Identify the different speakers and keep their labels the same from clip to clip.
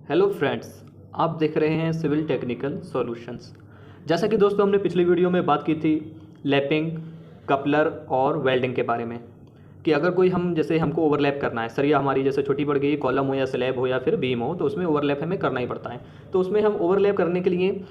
Speaker 1: Hello friends, आप देख रहे हैं सिविल टेक्निकल सॉल्यूशंस। जैसा कि दोस्तों हमने पिछली वीडियो में बात की थी लैपिंग, कपलर और वेल्डिंग के बारे में कि अगर कोई जैसे हमको ओवरलैप करना है, सरिया हमारी जैसे छोटी पड़ गई, कॉलम हो या स्लैब हो या फिर बीम हो, तो उसमें ओवरलैप हमें करना ही पड़ता है। तो उसमें हम ओवरलैप करने के लिए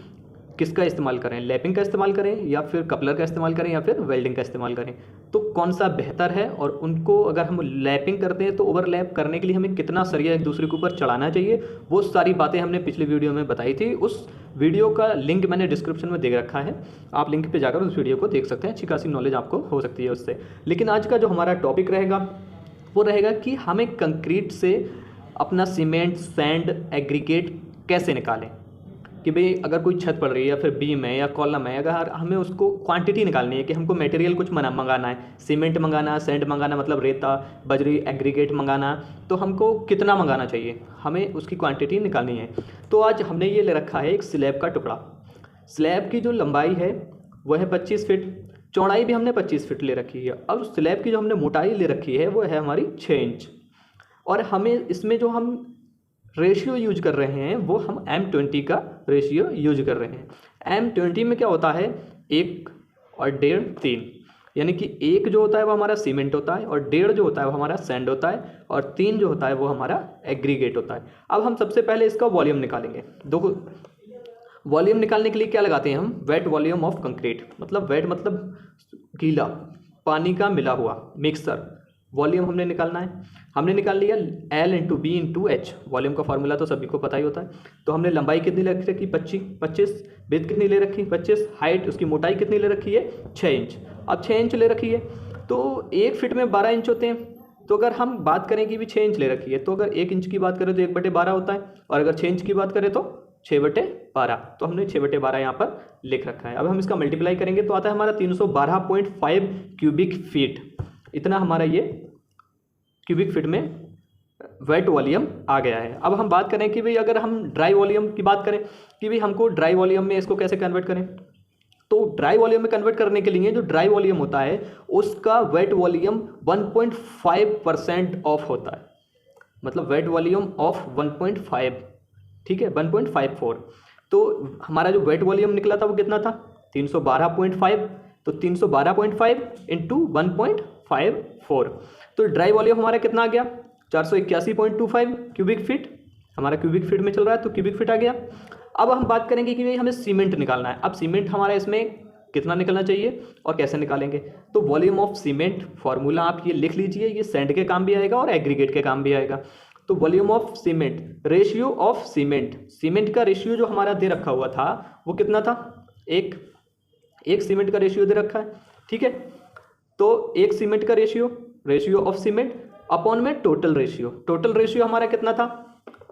Speaker 1: किसका इस्तेमाल करें, लैपिंग का इस्तेमाल करें या फिर कपलर का इस्तेमाल करें या फिर वेल्डिंग का इस्तेमाल करें, तो कौन सा बेहतर है। और उनको अगर हम लैपिंग करते हैं तो ओवरलैप करने के लिए हमें कितना सरिया एक दूसरे के ऊपर चढ़ाना चाहिए, वो सारी बातें हमने पिछली वीडियो में बताई थी। उस वीडियो का लिंक मैंने डिस्क्रिप्शन में दे रखा है, आप लिंक पे जाकर उस वीडियो को देख सकते हैं। अच्छी खासी नॉलेज आपको हो सकती है उससे। लेकिन आज का जो हमारा टॉपिक रहेगा वो रहेगा कि हमें कंक्रीट से अपना सीमेंट, सैंड, एग्रीगेट कैसे निकालें। कि भाई अगर कोई छत पड़ रही है या फिर बीम है या कॉलम है, अगर हमें उसको क्वांटिटी निकालनी है कि हमको मटेरियल कुछ मंगाना है, सीमेंट मंगाना, सैंड मंगाना, मतलब रेता, बजरी, एग्रीगेट मंगाना, तो हमको कितना मंगाना चाहिए, हमें उसकी क्वांटिटी निकालनी है। तो आज हमने ये ले रखा है एक स्लैब का टुकड़ा। स्लैब की जो लंबाई है वह है 25 फीट, चौड़ाई भी हमने 25 फीट ले रखी है। अब स्लैब की जो हमने मोटाई ले रखी है वो है हमारी 6 इंच। और हमें इसमें जो हम रेशियो यूज कर रहे हैं वो हम M20 का रेशियो यूज कर रहे हैं। M20 में क्या होता है, 1 और 1.5 3, यानी कि 1 जो होता है वो हमारा सीमेंट होता है, और 1.5 जो होता है वो हमारा सैंड होता है, और 3 जो होता है वो हमारा एग्रीगेट होता है। अब हम सबसे पहले इसका वॉल्यूम निकालेंगे। देखो, वॉल्यूम निकालने के लिए क्या लगाते हैं हम, वेट वॉल्यूम ऑफ कंक्रीट, मतलब वेट मतलब गीला, पानी का मिला हुआ मिक्सर। वॉल्यूम हमने निकालना है, हमने निकाल लिया L into B into H. Volume का फार्मूला तो सभी को पता ही होता है। तो हमने लंबाई कितनी ले रखी, 25, विड्थ कितनी ले रखी, 25, हाइट उसकी मोटाई कितनी ले रखी है, 6 इंच। अब 6 इंच ले रखी है तो 1 फीट में 12 इंच होते हैं। तो अगर हम बात करें कि भी 6 इंच ले रखी है, तो अगर 1 इंच की बात करें तो 1/12 होता है, और अगर 6 इंच की बात करें तो 6/12। तो हमने 6/12 यहाँ पर लिख रखा है। अब हम इसका मल्टीप्लाई करेंगे तो आता है हमारा 312.5 क्यूबिक फीट। इतना हमारा ये क्यूबिक फीट में वेट वॉल्यूम आ गया है। अब हम बात करें कि भाई अगर हम ड्राई वॉल्यूम की बात करें कि भाई हमको ड्राई वॉल्यूम में इसको कैसे कन्वर्ट करें, तो ड्राई वॉल्यूम में कन्वर्ट करने के लिए जो ड्राई वॉल्यूम होता है उसका वेट वॉल्यूम 1.5% ऑफ होता है, मतलब वेट वॉल्यूम ऑफ 1.5, ठीक है, 1.54। तो हमारा जो वेट वॉल्यूम निकला था वो कितना था, 312.5। तो 312.5 इंटू 1.54, तो ड्राई वॉल्यूम हमारा कितना आ गया, 481.25 क्यूबिक फीट। हमारा क्यूबिक फीट में चल रहा है तो क्यूबिक फीट आ गया। अब हम बात करेंगे कि भाई हमें सीमेंट निकालना है। अब सीमेंट हमारा इसमें कितना निकलना चाहिए और कैसे निकालेंगे, तो वॉल्यूम ऑफ सीमेंट फार्मूला आप ये लिख लीजिए, ये सैंड के काम भी आएगा और एग्रीगेट के काम भी आएगा। तो volume of cement, ratio of cement, cement का रेशियो जो हमारा दे रखा हुआ था वो कितना था, एक सीमेंट का रेशियो दे रखा है, ठीक है। तो एक सीमेंट का रेशियो ऑफ सीमेंट अपॉन में टोटल रेशियो हमारा कितना था,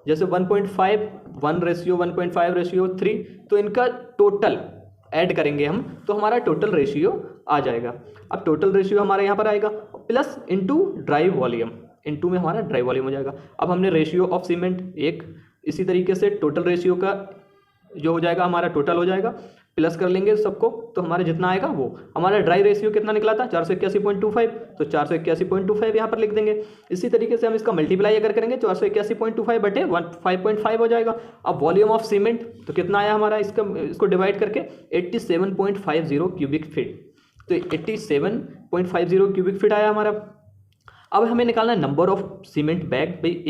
Speaker 1: जैसे 1.5, 1 रेशियो 1.5 रेशियो 3, तो इनका टोटल ऐड करेंगे हम तो हमारा टोटल रेशियो आ जाएगा। अब टोटल रेशियो हमारा यहाँ पर आएगा plus into dry volume, into में हमारा ड्राई वॉल्यूम हो जाएगा। अब हमने रेशियो ऑफ सीमेंट एक, इसी तरीके से टोटल रेशियो का जो हो जाएगा हमारा टोटल हो जाएगा, प्लस कर लेंगे सबको तो हमारा जितना आएगा वो। हमारा ड्राई रेशियो कितना निकला था, 481.25, तो 481.25 यहाँ पर लिख देंगे। इसी तरीके से हम इसका मल्टीप्लाई अगर करेंगे 481.25 बटे 5.5 हो जाएगा। अब वॉल्यूम ऑफ सीमेंट तो कितना आया हमारा, इसको डिवाइड करके 87.50 क्यूबिक फीट, तो 87.50 क्यूबिक फीट आया हमारा। अब हमें निकालना है नंबर ऑफ सीमेंट बैग। भाई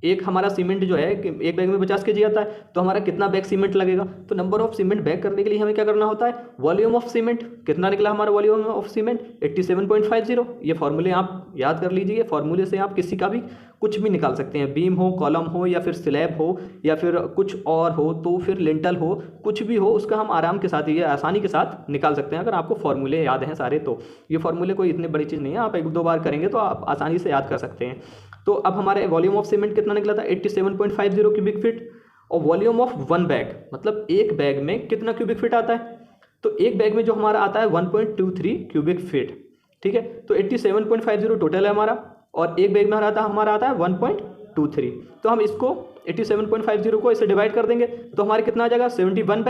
Speaker 1: एक हमारा सीमेंट जो है कि एक बैग में 50 kg आता है, तो हमारा कितना बैग सीमेंट लगेगा। तो नंबर ऑफ सीमेंट बैग करने के लिए हमें क्या करना होता है, वॉल्यूम ऑफ सीमेंट कितना निकला हमारा, वॉल्यूम ऑफ सीमेंट 87.50। ये फॉर्मूले आप याद कर लीजिए, फॉर्मूले से आप किसी का भी कुछ भी निकाल सकते हैं, बीम हो, कॉलम हो, या फिर स्लैब हो, या फिर कुछ और हो, तो फिर लिंटल हो, कुछ भी हो, उसका हम आराम के साथ, ये आसानी के साथ निकाल सकते हैं अगर आपको फॉर्मूले याद हैं सारे। तो ये फॉर्मूले कोई इतनी बड़ी चीज़ नहीं है, आप 1-2 बार करेंगे तो आप आसानी से याद कर सकते हैं। तो अब हमारे वॉल्यूम ऑफ सीमेंट कितना निकला था, 87.50 क्यूबिक फीट, और वॉल्यूम ऑफ 1 बैग मतलब एक बैग में कितना क्यूबिक फीट आता है, तो एक बैग में जो हमारा आता है 1.23 क्यूबिक फीट, ठीक है। तो 87.50 टोटल है हमारा, और एक बैग में हमारा आता है 1.23। तो हम इसको 87.50 को इसे डिवाइड कर देंगे तो हमारे कितना आ जाएगा, 71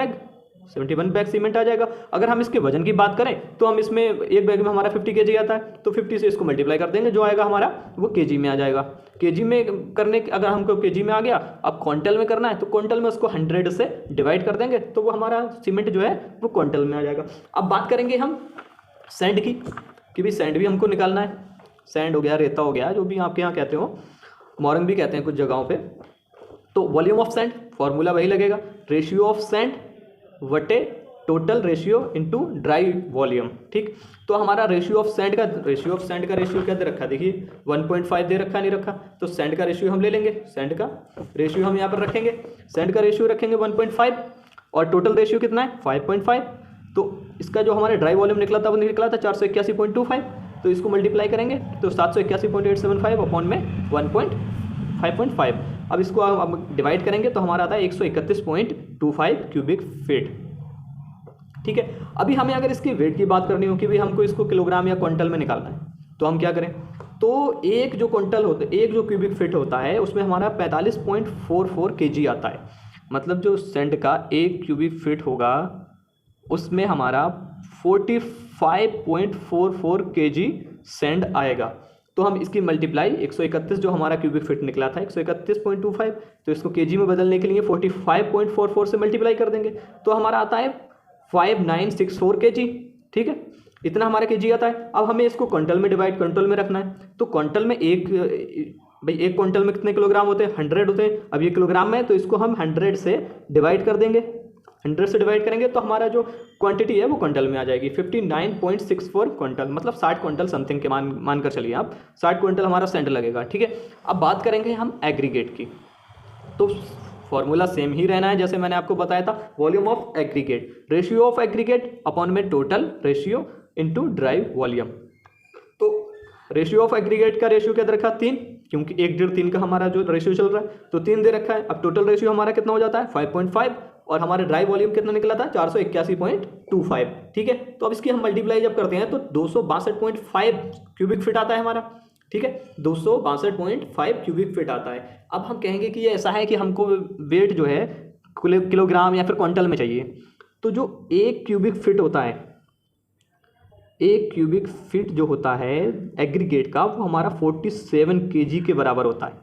Speaker 1: बैग सीमेंट आ जाएगा। अगर हम इसके वजन की बात करें तो हम इसमें एक बैग में हमारा 50 kg आता है, तो 50 से इसको मल्टीप्लाई कर देंगे, जो आएगा हमारा वो kg में आ जाएगा। केजी में करने, अगर हमको केजी में आ गया, अब क्विंटल में करना है तो क्विंटल में उसको 100 से डिवाइड कर देंगे तो वो हमारा सीमेंट जो है वो क्विंटल में आ जाएगा। अब बात करेंगे हम सैंड की, कि भाई सैंड भी हमको निकालना है। सैंड हो गया, रेता हो गया, जो भी आपके यहाँ कहते हो, मोरंग भी कहते हैं कुछ जगहों पे। तो वॉल्यूम ऑफ सैंड, फॉर्मूला वही लगेगा, रेशियो ऑफ सैंड वटे total ratio into dry volume. ठीक, तो हमारा रेशियो ऑफ सैंड का रेशियो क्या दे रखा है, देखिए 1.5 दे रखा, नहीं रखा, तो सैंड का रेशियो हम ले लेंगे, सैंड का रेशियो हम यहाँ पर रखेंगे, सैंड का रेशियो रखेंगे 1.5 और टोटल रेशियो कितना है 5.5। तो इसका जो हमारे ड्राई वॉल्यूम निकला था वो निकला था 481.25, तो इसको मल्टीप्लाई करेंगे तो 781.875 अपॉन में 1.5.5। अब इसको अब डिवाइड करेंगे तो हमारा आता है 131.25 क्यूबिक फीट। ठीक है, अभी हमें अगर इसकी वेट की बात करनी हो कि भाई हमको इसको किलोग्राम या क्विंटल में निकालना है तो हम क्या करें, तो एक जो क्विंटल होता है, एक जो क्यूबिक फीट होता है उसमें हमारा 45.44 केजी आता है। मतलब जो सैंड का एक क्यूबिक फीट होगा उसमें हमारा 45.44 केजी सैंड आएगा। तो हम इसकी मल्टीप्लाई 131 जो हमारा क्यूबिक फीट निकला था 131.25, तो इसको केजी में बदलने के लिए 45.44 से मल्टीप्लाई कर देंगे तो हमारा आता है 5964 केजी। ठीक है, इतना हमारा केजी आता है। अब हमें इसको क्विंटल में क्विंटल में रखना है, तो क्विंटल में एक क्विंटल में कितने किलोग्राम होते हैं, 100 होते हैं। अब ये किलोग्राम में है तो इसको हम 100 से डिवाइड कर देंगे, 100 से डिवाइड करेंगे तो हमारा जो क्वांटिटी है वो क्विंटल में आ जाएगी 59.64 क्विंटल, मतलब 60 क्विंटल समथिंग के मान कर चलिए आप, 60 क्विंटल हमारा सैंड लगेगा। ठीक है, अब बात करेंगे हम एग्रीगेट की, तो फॉर्मूला सेम ही रहना है जैसे मैंने आपको बताया था, volume of aggregate, ratio of aggregate upon में total ratio into dry volume. तो रेशियो ऑफ एग्रीगेट का रेशियो क्या दे रखा है 3, क्योंकि 1:3 का हमारा जो रेशियो चल रहा है तो 3 दे रखा है। अब टोटल रेशियो हमारा कितना हो जाता है 5.5 और हमारे ड्राई वॉल्यूम कितना निकला था 481.25। ठीक है, तो अब इसकी हम मल्टीप्लाई जब करते हैं तो 262.5 क्यूबिक फीट आता है हमारा। ठीक है, 262.5 क्यूबिक फीट आता है। अब हम कहेंगे कि ये ऐसा है कि हमको वेट जो है किलोग्राम या फिर क्विंटल में चाहिए, तो जो एक क्यूबिक फीट होता है, एक क्यूबिक फीट जो होता है एग्रीगेट का वो हमारा 47 केजी के बराबर होता है,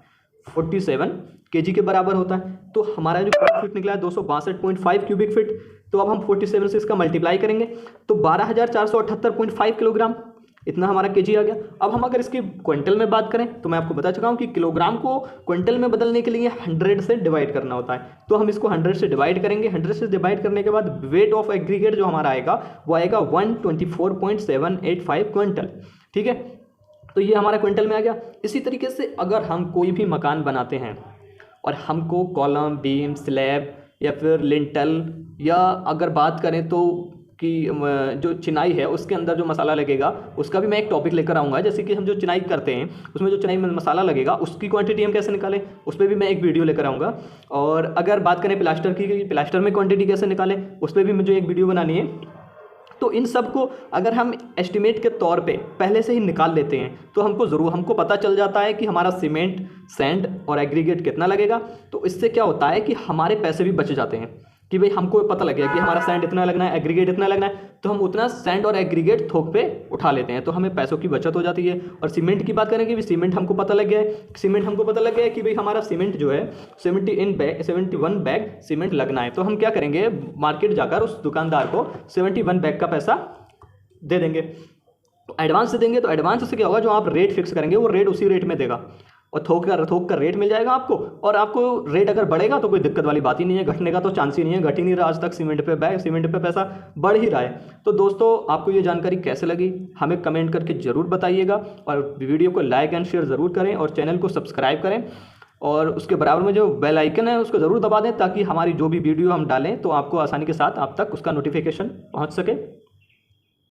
Speaker 1: 47 केजी के बराबर होता है। तो हमारा जो क्यूबिक फीट निकला है 262.5 क्यूबिक फीट, तो अब हम 47 से इसका मल्टीप्लाई करेंगे तो 12,478.5 किलोग्राम, इतना हमारा केजी आ गया। अब हम अगर इसकी क्विंटल में बात करें तो मैं आपको बता चुका हूँ कि किलोग्राम को क्विंटल में बदलने के लिए 100 से डिवाइड करना होता है, तो हम इसको 100 से डिवाइड करेंगे। 100 से डिवाइड करने के बाद वेट ऑफ एग्रीगेट जो हमारा आएगा वो आएगा 124.785 क्विंटल। ठीक है, तो ये हमारा क्विंटल में आ गया। इसी तरीके से अगर हम कोई भी मकान बनाते हैं और हमको कॉलम, बीम, स्लैब या फिर लिंटल, या अगर बात करें तो कि जो चिनाई है उसके अंदर जो मसाला लगेगा उसका भी मैं एक टॉपिक लेकर आऊँगा। जैसे कि हम जो चिनाई करते हैं उसमें जो चिनाई में मसाला लगेगा उसकी क्वांटिटी हम कैसे निकालें उस पर भी मैं एक वीडियो लेकर आऊँगा। और अगर बात करें प्लास्टर की, प्लास्टर में क्वांटिटी कैसे निकालें उस पर भी मुझे एक वीडियो बनानी है। तो इन सब को अगर हम एस्टिमेट के तौर पे पहले से ही निकाल लेते हैं तो हमको पता चल जाता है कि हमारा सीमेंट, सैंड और एग्रीगेट कितना लगेगा। तो इससे क्या होता है कि हमारे पैसे भी बच जाते हैं कि भाई हमको पता लग गया कि हमारा सैंड इतना लगना है, एग्रीगेट इतना लगना है, तो हम उतना सैंड और एग्रीगेट थोक पे उठा लेते हैं, तो हमें पैसों की बचत हो जाती है। और सीमेंट की बात करें कि सीमेंट हमको पता लग गया है, कि भाई हमारा सीमेंट जो है 71 बैग सीमेंट लगना है, तो हम क्या करेंगे, मार्केट जाकर उस दुकानदार को 71 बैग का पैसा दे देंगे, एडवांस दे देंगे। तो एडवांस से क्या होगा, जो आप रेट फिक्स करेंगे वो रेट उसी रेट में देगा और थोक का रेट मिल जाएगा आपको। और आपको रेट अगर बढ़ेगा तो कोई दिक्कत वाली बात ही नहीं है, घटने का तो चांस ही नहीं है, घट ही नहीं रहा आज तक, सीमेंट पे पैसा बढ़ ही रहा है। तो दोस्तों आपको ये जानकारी कैसे लगी हमें कमेंट करके ज़रूर बताइएगा, और वीडियो को लाइक एंड शेयर ज़रूर करें और चैनल को सब्सक्राइब करें, और उसके बराबर में जो बेल आइकन है उसको ज़रूर दबा दें ताकि हमारी जो भी वीडियो हम डालें तो आपको आसानी के साथ आप तक उसका नोटिफिकेशन पहुँच सके।